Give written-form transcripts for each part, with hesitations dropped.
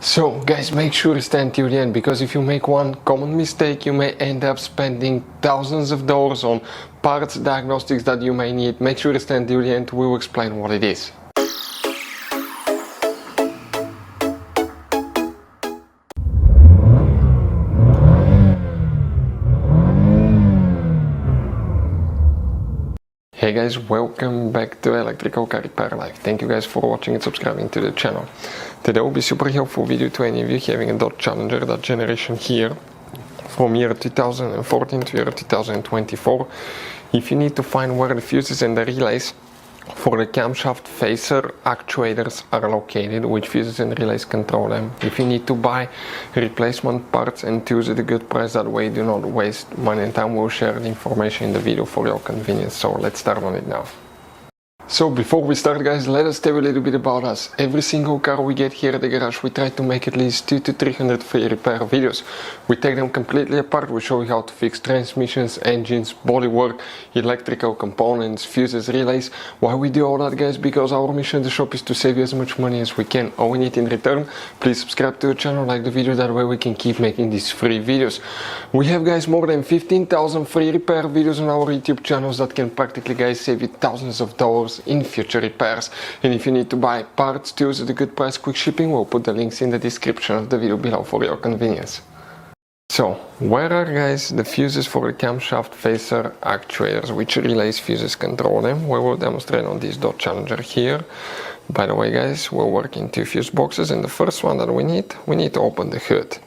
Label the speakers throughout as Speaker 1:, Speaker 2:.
Speaker 1: So guys, make sure to stay until the end, because if you make one common mistake you may end up spending thousands of dollars on parts diagnostics that you may need. Make sure to stay until the end, we will explain what it is. Hey guys, welcome back to Electrical Car Repair Live. Thank you guys for watching and subscribing to the channel. Today will be a super helpful video to any of you having a Dodge Challenger, that generation here, from year 2014 to year 2024. If you need to find where the fuses and the relays for the camshaft phaser actuators are located, which fuses and relays control them. If you need to buy replacement parts and tools at a good price, that way do not waste money and time, we'll share the information in the video for your convenience. So let's start on it now. So before we start guys, let us tell you a little bit about us. Every single car we get here at the garage, we try to make at least 200 to 300 free repair videos. We take them completely apart, we show you how to fix transmissions, engines, bodywork, electrical components, fuses, relays. Why we do all that guys? Because our mission at the shop is to save you as much money as we can. All we need in return, please subscribe to the channel, like the video, that way we can keep making these free videos. We have guys more than 15,000 free repair videos on our YouTube channels that can practically guys save you thousands of dollars in future repairs. And if you need to buy parts, tools at a good price, quick shipping, we'll put the links in the description of the video below for your convenience. So where are guys the fuses for the camshaft phaser actuators? Which relays fuses control them? We will demonstrate on this Dodge Challenger here. By the way guys, we're working two fuse boxes, and the first one that we need to open the hood.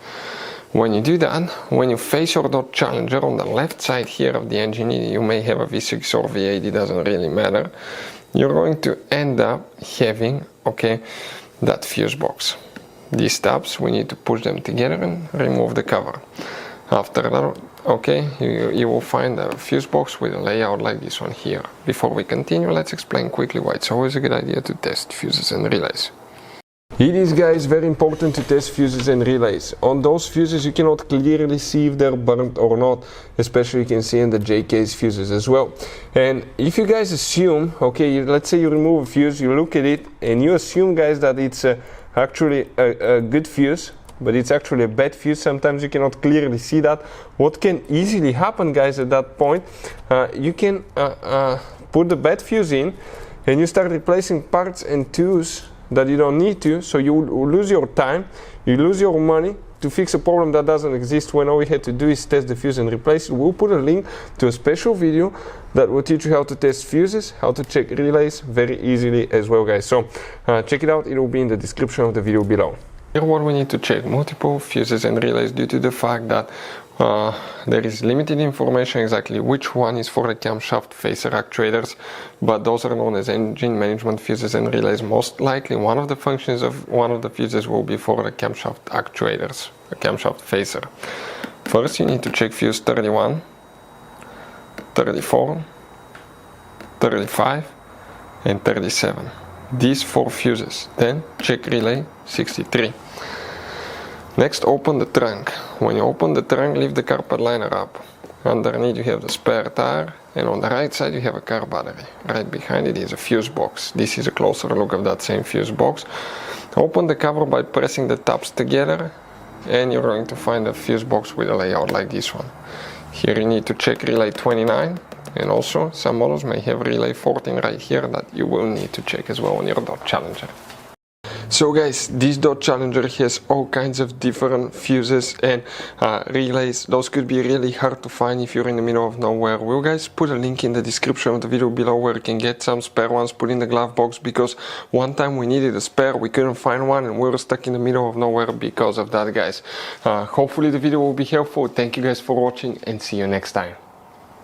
Speaker 1: When you do that, when you face your Dodge Challenger, on the left side here of the engine, you may have a V6 or V8, it doesn't really matter. You're going to end up having, okay, that fuse box. These tabs, we need to push them together and remove the cover. After that, okay, you will find a fuse box with a layout like this one here. Before we continue, let's explain quickly why it's always a good idea to test fuses and relays. It is guys very important to test fuses and relays. On those fuses you cannot clearly see if they're burnt or not, especially you can see in the J-case fuses as well. And if you guys assume, okay, let's say you remove a fuse, you look at it and you assume guys that it's actually a good fuse, but it's actually a bad fuse, sometimes you cannot clearly see that. What can easily happen guys at that point, you can put the bad fuse in and you start replacing parts and tools that you don't need to, so you lose your time, you lose your money to fix a problem that doesn't exist, when all we had to do is test the fuse and replace it. We'll put a link to a special video that will teach you how to test fuses, how to check relays very easily as well guys. So check it out, it will be in the description of the video below. Here what we need to check, multiple fuses and relays, due to the fact that there is limited information exactly which one is for the camshaft phaser actuators, but those are known as engine management fuses and relays. Most likely one of the functions of one of the fuses will be for the camshaft actuators, the camshaft phaser. First you need to check fuse 31, 34, 35 and 37. These four fuses. Then check relay 63. Next, open the trunk. When you open the trunk, leave the carpet liner up. Underneath you have the spare tire, and on the right side you have a car battery. Right behind it is a fuse box. This is a closer look of that same fuse box. Open the cover by pressing the tabs together, and you're going to find a fuse box with a layout like this one. Here you need to check relay 29, and also some models may have relay 14 right here that you will need to check as well on your Dodge Challenger. So guys, this Dodge Challenger has all kinds of different fuses and relays. Those could be really hard to find if you're in the middle of nowhere. We'll guys put a link in the description of the video below where you can get some spare ones put in the glove box, because one time we needed a spare, we couldn't find one and we were stuck in the middle of nowhere because of that guys. Hopefully the video will be helpful. Thank you guys for watching and see you next time.